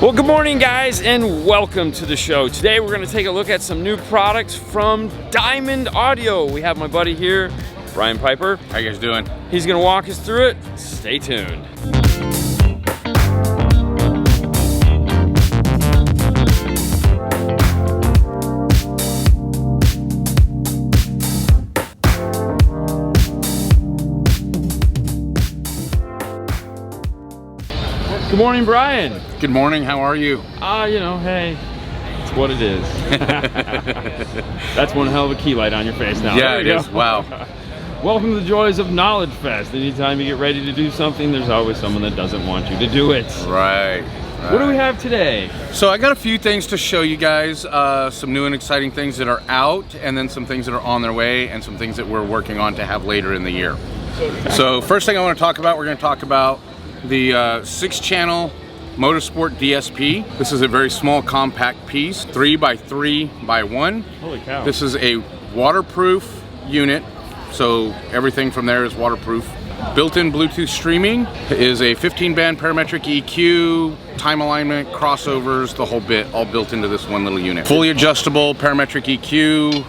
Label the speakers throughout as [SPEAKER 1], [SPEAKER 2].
[SPEAKER 1] Well, good morning guys and welcome to the show. Today we're going to take a look at some new products from Diamond Audio. We have my buddy here, Bryan Piper.
[SPEAKER 2] How you guys doing?
[SPEAKER 1] He's going to walk us through it. Stay tuned. Good morning, Bryan.
[SPEAKER 2] Good morning, how are you?
[SPEAKER 1] You know, hey, it's what it is. That's one hell of a key light on your face now.
[SPEAKER 2] Yeah, it is, wow.
[SPEAKER 1] Welcome to the joys of Knowledge Fest. Anytime you get ready to do something, there's always someone that doesn't want you to do it.
[SPEAKER 2] Right.
[SPEAKER 1] What do we have today?
[SPEAKER 2] So I got a few things to show you guys, some new and exciting things that are out, and then some things that are on their way, and some things that we're working on to have later in the year. So first thing I want to talk about, we're going to talk about the 6-channel Motorsport DSP. This is a very small compact piece, 3x3x1.
[SPEAKER 1] Holy cow.
[SPEAKER 2] This is a waterproof unit, so everything from there is waterproof. Built-in Bluetooth streaming, is a 15-band parametric EQ, time alignment, crossovers, the whole bit, all built into this one little unit. Fully adjustable parametric EQ,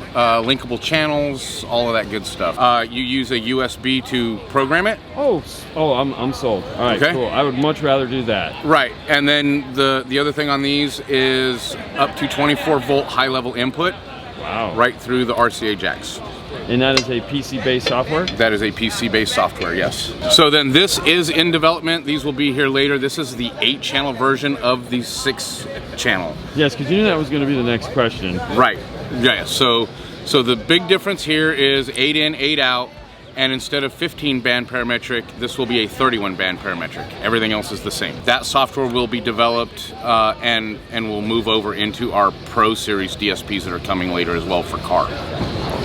[SPEAKER 2] linkable channels, all of that good stuff. You use a USB to program it.
[SPEAKER 1] Oh, I'm sold. All right, okay. Cool. I would much rather do that.
[SPEAKER 2] Right, and then the other thing on these is up to 24-volt high-level input.
[SPEAKER 1] Wow. Right
[SPEAKER 2] through the RCA jacks.
[SPEAKER 1] And that is a PC-based software?
[SPEAKER 2] That is a PC-based software, yes. So then this is in development. These will be here later. This is the 8-channel version of the 6-channel.
[SPEAKER 1] Yes, because you knew that was going to be the next question.
[SPEAKER 2] Right, yeah, so the big difference here is 8 in, 8 out, and instead of 15-band parametric, this will be a 31-band parametric. Everything else is the same. That software will be developed and will move over into our Pro Series DSPs that are coming later as well for car.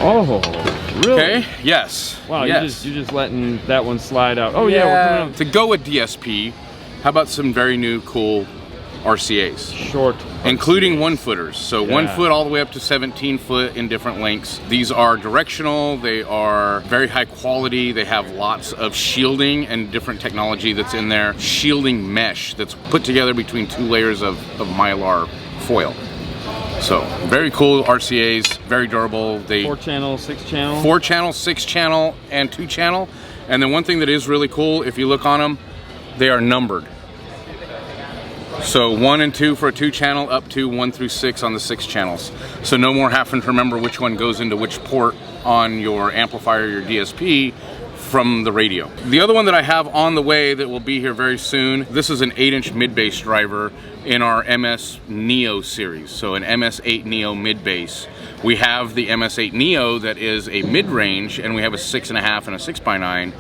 [SPEAKER 1] Oh, really?
[SPEAKER 2] Okay, yes.
[SPEAKER 1] Wow,
[SPEAKER 2] yes.
[SPEAKER 1] You're just letting that one slide out. Oh yeah, we're coming up.
[SPEAKER 2] To go with DSP, how about some very new cool RCAs?
[SPEAKER 1] Short.
[SPEAKER 2] Including 1-footers. So 1 foot all the way up to 17 foot in different lengths. These are directional, they are very high quality, they have lots of shielding and different technology that's in there. Shielding mesh that's put together between 2 layers of Mylar foil. So, very cool RCAs, very durable.
[SPEAKER 1] 4-channel, 6-channel?
[SPEAKER 2] 4-channel, 6-channel, and 2-channel. And then one thing that is really cool, if you look on them, they are numbered. So 1 and 2 for a 2-channel, up to 1 through 6 on the 6 channels. So no more having to remember which one goes into which port on your amplifier, your DSP, from the radio. The other one that I have on the way that will be here very soon, this is an 8-inch mid-bass driver in our MS Neo series. So an MS8 Neo mid-bass. We have the MS8 Neo that is a mid-range, and we have a 6.5 and a 6x9,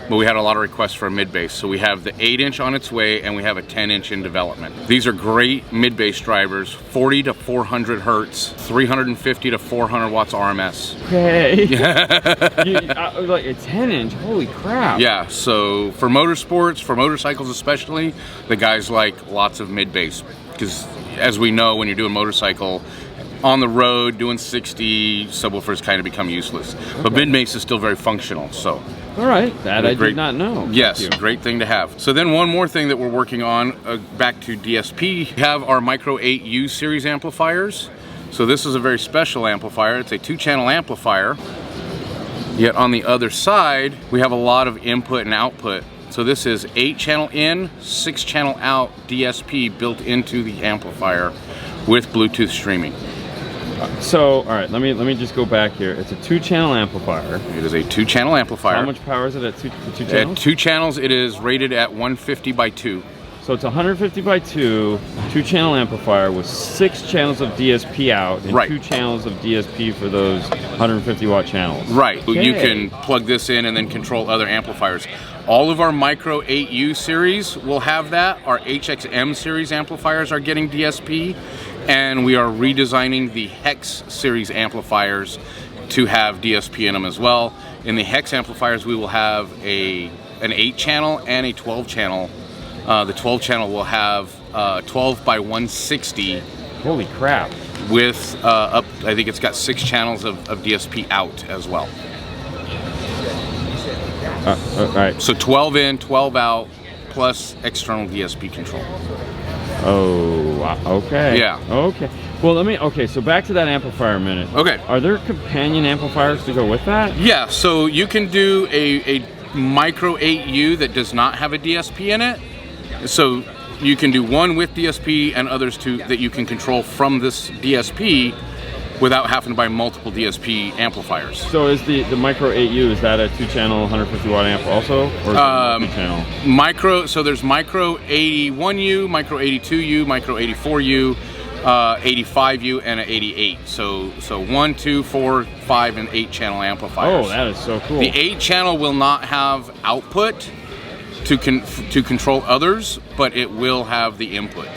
[SPEAKER 2] but we had a lot of requests for a mid-bass. So we have the 8-inch on its way, and we have a 10-inch in development. These are great mid-bass drivers, 40 to 400 hertz, 350 to 400 watts RMS.
[SPEAKER 1] Okay. Like a 10-inch, holy crap.
[SPEAKER 2] Yeah, so for motorsports, for motorcycles especially, the guys like lots of mid-bass. Because as we know, when you're doing motorcycle, on the road, doing 60, subwoofers kind of become useless. Okay. But mid-bass is still very functional, so.
[SPEAKER 1] All right, that I did not know.
[SPEAKER 2] Yes, great thing to have. So then one more thing that we're working on, back to DSP, we have our Micro 8U series amplifiers. So this is a very special amplifier. It's a 2-channel amplifier. Yet on the other side, we have a lot of input and output. So this is 8-channel in, 6-channel out DSP built into the amplifier with Bluetooth streaming.
[SPEAKER 1] So, all right, let me just go back here. It's a 2-channel amplifier.
[SPEAKER 2] It is a 2-channel amplifier.
[SPEAKER 1] How much power is it at 2 channels?
[SPEAKER 2] At 2 channels, it is rated at 150 by 2.
[SPEAKER 1] So it's 150 by 2, 2-channel amplifier with 6 channels of DSP out and 2 channels of DSP for those 150 watt channels.
[SPEAKER 2] Right. Okay. You can plug this in and then control other amplifiers. All of our Micro 8U series will have that. Our HXM series amplifiers are getting DSP. And we are redesigning the Hex series amplifiers to have DSP in them as well. In the Hex amplifiers, we will have an 8-channel and a 12-channel. The 12-channel will have 12 by 160.
[SPEAKER 1] Holy crap.
[SPEAKER 2] With I think it's got 6 channels of DSP out as well.
[SPEAKER 1] All right.
[SPEAKER 2] So 12 in, 12 out, plus external DSP control.
[SPEAKER 1] Oh, okay.
[SPEAKER 2] Yeah.
[SPEAKER 1] Okay. Well, okay, so back to that amplifier a minute.
[SPEAKER 2] Okay.
[SPEAKER 1] Are there companion amplifiers to go with that?
[SPEAKER 2] Yeah, so you can do a micro 8U that does not have a DSP in it. So you can do one with DSP and others that you can control from this DSP without having to buy multiple DSP amplifiers.
[SPEAKER 1] So is the micro 8U, is that a 2-channel 150 watt amp also? Or is it 2-channel?
[SPEAKER 2] So there's micro 81U, micro 82U, micro 84U, 85U, and an 88. So 1, 2, 4, 5, and 8-channel amplifiers.
[SPEAKER 1] Oh, that is so cool.
[SPEAKER 2] The 8-channel will not have output to control others, but it will have the input.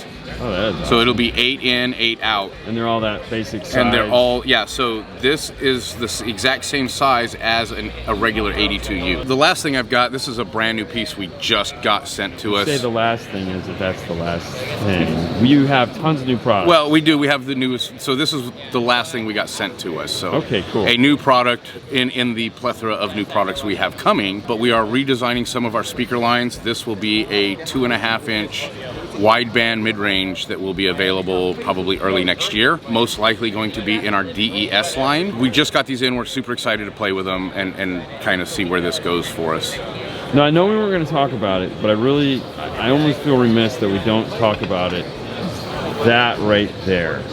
[SPEAKER 1] Oh, that is awesome.
[SPEAKER 2] So it'll be 8 in, 8 out.
[SPEAKER 1] And they're all that basic size.
[SPEAKER 2] And they're all, yeah, so this is the exact same size as a regular 82U. The last thing I've got, this is a brand new piece we just got sent to us.
[SPEAKER 1] Say the last thing is that that's the last thing. You have tons of new products.
[SPEAKER 2] Well, we do. We have the newest. So this is the last thing we got sent to us. So
[SPEAKER 1] okay, cool.
[SPEAKER 2] A new product in the plethora of new products we have coming, but we are redesigning some of our speaker lines. This will be a 2.5-inch wideband mid-range that will be available probably early next year. Most likely going to be in our DES line. We just got these in. We're super excited to play with them and kind of see where this goes for us.
[SPEAKER 1] Now, I know we were going to talk about it, but I almost feel remiss that we don't talk about it. That right there.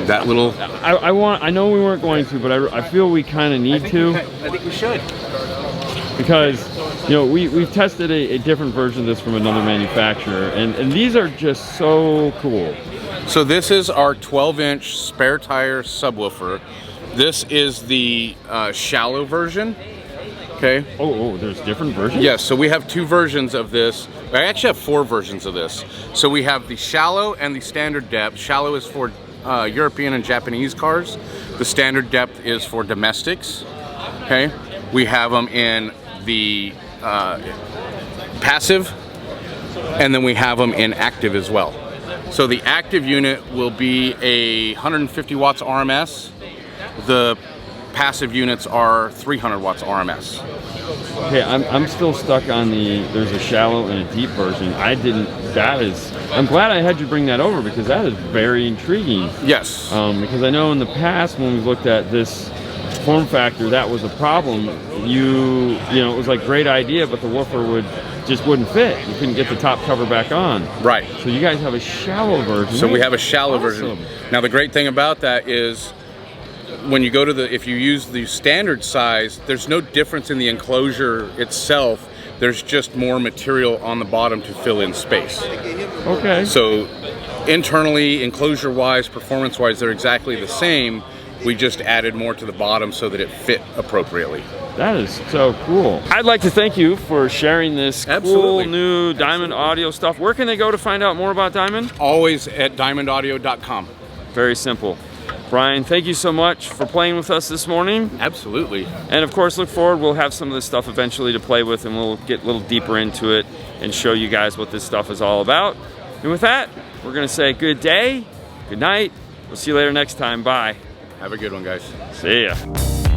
[SPEAKER 2] That little...
[SPEAKER 1] I know we weren't going to, but I feel we kind of need to.
[SPEAKER 2] I think we should.
[SPEAKER 1] Because, you know, we've tested a different version of this from another manufacturer, and these are just so cool.
[SPEAKER 2] So this is our 12-inch spare tire subwoofer. This is the shallow version. Okay.
[SPEAKER 1] Oh, there's different versions?
[SPEAKER 2] Yes, so we have 2 versions of this. I actually have 4 versions of this. So we have the shallow and the standard depth. Shallow is for European and Japanese cars. The standard depth is for domestics. Okay. We have them in the passive, and then we have them in active as well. So the active unit will be a 150 watts RMS. The passive units are 300 watts RMS.
[SPEAKER 1] Okay, I'm still stuck on there's a shallow and a deep version. I'm glad I had you bring that over, because that is very intriguing.
[SPEAKER 2] Yes.
[SPEAKER 1] Because I know in the past when we've looked at this form factor, that was a problem. You know, it was like great idea, but the woofer just wouldn't fit. You couldn't get the top cover back on.
[SPEAKER 2] Right.
[SPEAKER 1] So you guys have a shallow version.
[SPEAKER 2] So we have a shallow
[SPEAKER 1] awesome.
[SPEAKER 2] version. Now the great thing about that is when you go to if you use the standard size, there's no difference in the enclosure itself. There's just more material on the bottom to fill in space.
[SPEAKER 1] Okay.
[SPEAKER 2] So internally, enclosure-wise, performance-wise, they're exactly the same. We just added more to the bottom so that it fit appropriately.
[SPEAKER 1] That is so cool. I'd like to thank you for sharing this cool new Diamond Audio stuff. Where can they go to find out more about Diamond?
[SPEAKER 2] Always at diamondaudio.com.
[SPEAKER 1] Very simple. Bryan, thank you so much for playing with us this morning.
[SPEAKER 2] Absolutely.
[SPEAKER 1] And of course, look forward. We'll have some of this stuff eventually to play with, and we'll get a little deeper into it and show you guys what this stuff is all about. And with that, we're going to say good day, good night. We'll see you later next time. Bye.
[SPEAKER 2] Have a good one, guys.
[SPEAKER 1] See ya.